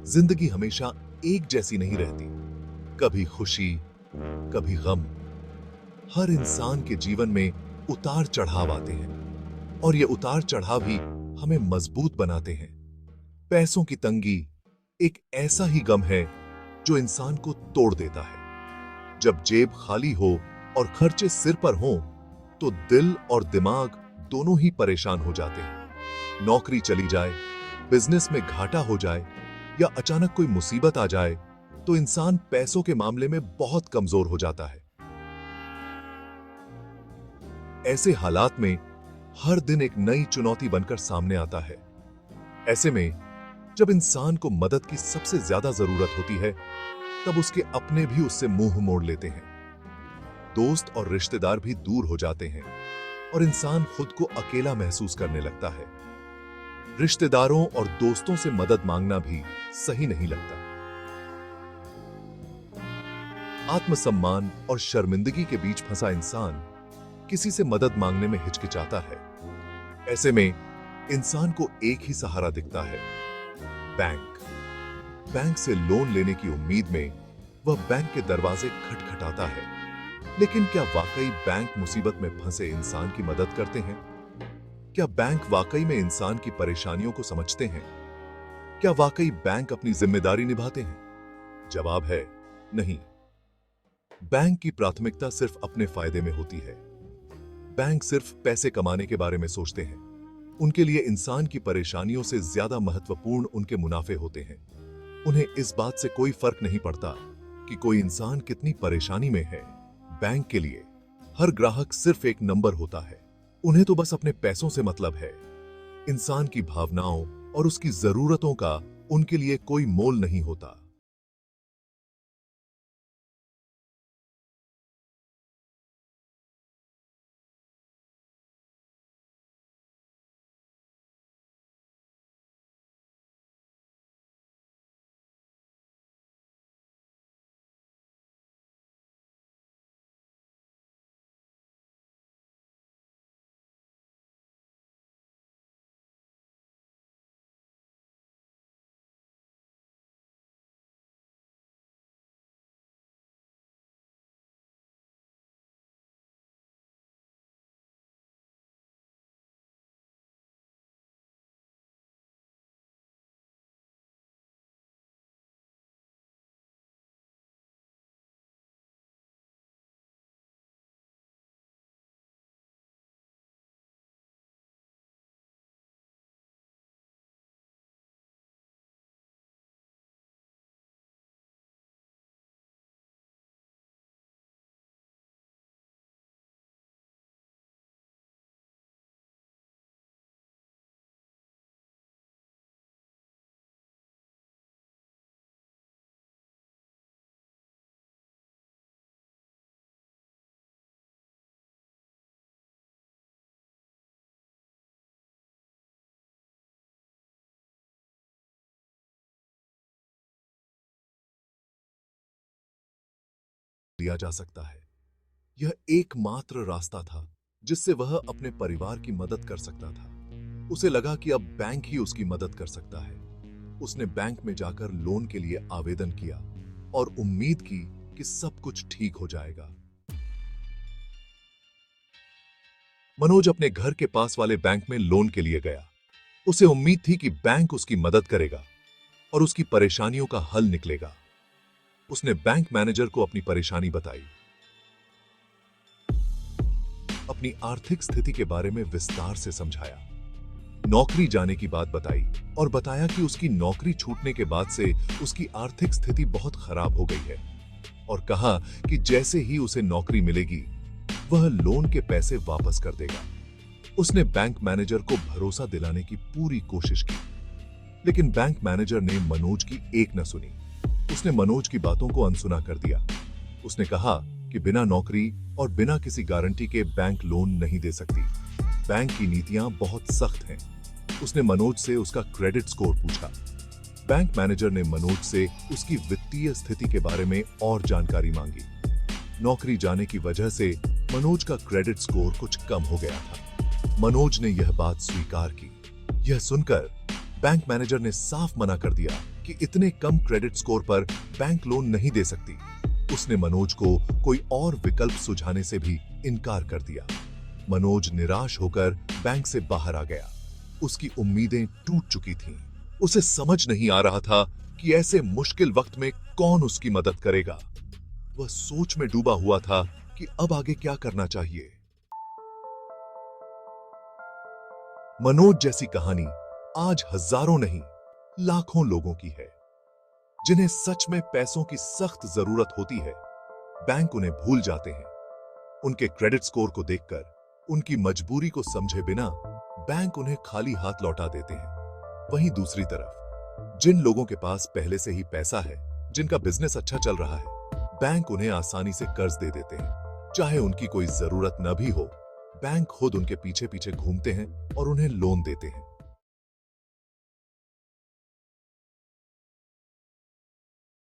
जिंदगी हमेशा एक जैसी नहीं रहती। कभी खुशी, कभी गम। हर इंसान के जीवन में उतार चढ़ाव आते हैं और ये उतार चढ़ाव ही हमें मजबूत बनाते हैं। पैसों की तंगी एक ऐसा ही गम है जो इंसान को तोड़ देता है। जब जेब खाली हो और खर्चे सिर पर हों, तो दिल और दिमाग दोनों ही परेशान हो जाते हैं। नौकरी चली जाए, बिजनेस में घाटा हो जाए या अचानक कोई मुसीबत आ जाए, तो इंसान पैसों के मामले में बहुत कमजोर हो जाता है। ऐसे हालात में हर दिन एक नई चुनौती बनकर सामने आता है। ऐसे में जब इंसान को मदद की सबसे ज्यादा जरूरत होती है, तब उसके अपने भी उससे मुंह मोड़ लेते हैं। दोस्त और रिश्तेदार भी दूर हो जाते हैं और इंसान खुद को अकेला महसूस करने लगता है। रिश्तेदारों और दोस्तों से मदद मांगना भी सही नहीं लगता। आत्मसम्मान और शर्मिंदगी के बीच फंसा इंसान किसी से मदद मांगने में हिचकिचाता है। ऐसे में इंसान को एक ही सहारा दिखता है, बैंक। बैंक से लोन लेने की उम्मीद में वह बैंक के दरवाजे खटखटाता है। लेकिन क्या वाकई बैंक मुसीबत में फंसे इंसान की मदद करते हैं? क्या बैंक वाकई में इंसान की परेशानियों को समझते हैं? क्या वाकई बैंक अपनी जिम्मेदारी निभाते हैं? जवाब है नहीं। बैंक की प्राथमिकता सिर्फ अपने फायदे में होती है। बैंक सिर्फ पैसे कमाने के बारे में सोचते हैं। उनके लिए इंसान की परेशानियों से ज्यादा महत्वपूर्ण उनके मुनाफे होते हैं। उन्हें इस बात से कोई फर्क नहीं पड़ता कि कोई इंसान कितनी परेशानी में है। बैंक के लिए हर ग्राहक सिर्फ एक नंबर होता है। उन्हें तो बस अपने पैसों से मतलब है। इंसान की भावनाओं और उसकी जरूरतों का उनके लिए कोई मोल नहीं होता। लिया जा सकता है। यह एकमात्र रास्ता था जिससे वह अपने परिवार की मदद कर सकता था। उसे लगा कि अब बैंक ही उसकी मदद कर सकता है। उसने बैंक में जाकर लोन के लिए आवेदन किया और उम्मीद की कि सब कुछ ठीक हो जाएगा। मनोज अपने घर के पास वाले बैंक में लोन के लिए गया। उसे उम्मीद थी कि बैंक उसकी मदद करेगा और उसकी परेशानियों का हल निकलेगा। उसने बैंक मैनेजर को अपनी परेशानी बताई, अपनी आर्थिक स्थिति के बारे में विस्तार से समझाया, नौकरी जाने की बात बताई और बताया कि उसकी नौकरी छूटने के बाद से उसकी आर्थिक स्थिति बहुत खराब हो गई है और कहा कि जैसे ही उसे नौकरी मिलेगी वह लोन के पैसे वापस कर देगा। उसने बैंक मैनेजर को भरोसा दिलाने की पूरी कोशिश की, लेकिन बैंक मैनेजर ने मनोज की एक न सुनी। उसने मनोज की बातों को अनसुना कर दिया। उसने कहा कि बिना नौकरी और बिना किसी गारंटी के बैंक लोन नहीं दे सकती। बैंक की नीतियां बहुत सख्त हैं। उसने मनोज से उसका क्रेडिट स्कोर पूछा। बैंक मैनेजर ने मनोज से उसकी वित्तीय स्थिति के बारे में और जानकारी मांगी। नौकरी जाने की वजह से मनोज का क्रेडिट स्कोर कुछ कम हो गया था। मनोज ने यह बात स्वीकार की। यह सुनकर बैंक मैनेजर ने साफ मना कर दिया कि कि इतने कम क्रेडिट स्कोर पर बैंक लोन नहीं दे सकती। उसने मनोज को कोई और विकल्प सुझाने से भी इनकार कर दिया। मनोज निराश होकर बैंक से बाहर आ गया। उसकी उम्मीदें टूट चुकी थीं। उसे समझ नहीं आ रहा था कि ऐसे मुश्किल वक्त में कौन उसकी मदद करेगा। वह सोच में डूबा हुआ था कि अब आगे क्या करना चाहिए। मनोज जैसी कहानी आज हजारों नहीं, लाखों लोगों की है, जिन्हें सच में पैसों की सख्त जरूरत होती है। बैंक उन्हें भूल जाते हैं। उनके क्रेडिट स्कोर को देखकर उनकी मजबूरी को समझे बिना बैंक उन्हें खाली हाथ लौटा देते हैं। वहीं दूसरी तरफ जिन लोगों के पास पहले से ही पैसा है, जिनका बिजनेस अच्छा चल रहा है, बैंक उन्हें आसानी से कर्ज दे देते हैं। चाहे उनकी कोई जरूरत न भी हो, बैंक खुद उनके पीछे पीछे घूमते हैं और उन्हें लोन देते हैं।